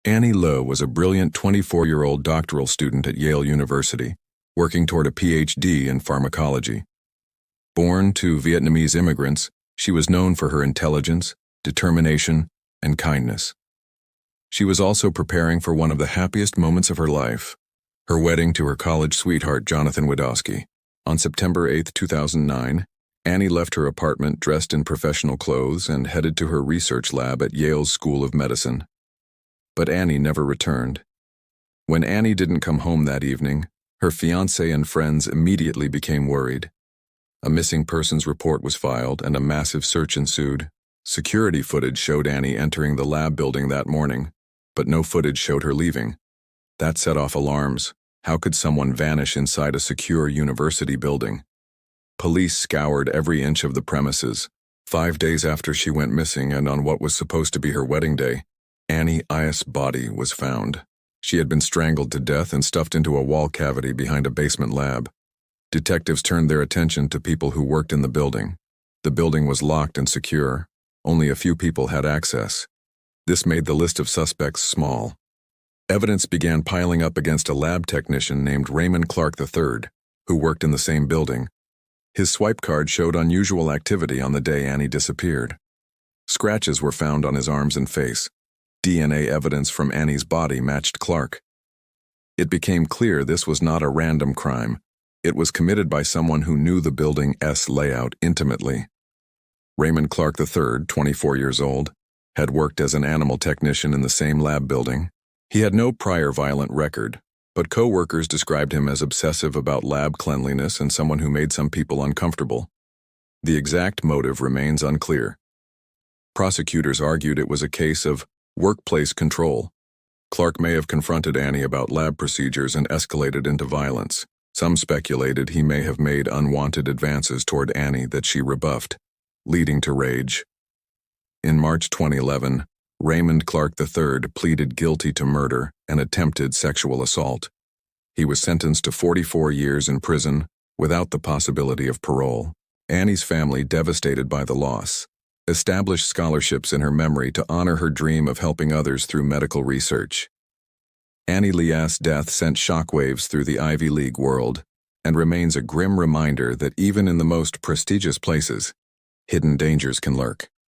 Annie Lowe was a brilliant 24-year-old doctoral student at Yale University, working toward a PhD in pharmacology. Born to Vietnamese immigrants, she was known for her intelligence, determination, and kindness. She was also preparing for one of the happiest moments of her life, her wedding to her college sweetheart Jonathan Wadowski. On September 8, 2009, Annie left her apartment dressed in professional clothes and headed to her research lab at Yale's School of Medicine. But Annie never returned. When Annie didn't come home that evening, her fiancé and friends immediately became worried. A missing persons report was filed and a massive search ensued. Security footage showed Annie entering the lab building that morning, but no footage showed her leaving. That set off alarms. How could someone vanish inside a secure university building? Police scoured every inch of the premises. 5 days after she went missing and on what was supposed to be her wedding day, Annie's body was found. She had been strangled to death and stuffed into a wall cavity behind a basement lab. Detectives turned their attention to people who worked in the building. The building was locked and secure. Only a few people had access. This made the list of suspects small. Evidence began piling up against a lab technician named Raymond Clark III, who worked in the same building. His swipe card showed unusual activity on the day Annie disappeared. Scratches were found on his arms and face. DNA evidence from Annie's body matched Clark. It became clear this was not a random crime. It was committed by someone who knew the building's layout intimately. Raymond Clark III, 24 years old, had worked as an animal technician in the same lab building. He had no prior violent record, but co-workers described him as obsessive about lab cleanliness and someone who made some people uncomfortable. The exact motive remains unclear. Prosecutors argued it was a case of workplace control. Clark may have confronted Annie about lab procedures and escalated into violence. Some speculated he may have made unwanted advances toward Annie that she rebuffed, leading to rage. In March 2011, Raymond Clark III pleaded guilty to murder and attempted sexual assault. He was sentenced to 44 years in prison without the possibility of parole. Annie's family, devastated by the loss, established scholarships in her memory to honor her dream of helping others through medical research. Annie Lea's death sent shockwaves through the Ivy League world and remains a grim reminder that even in the most prestigious places, hidden dangers can lurk.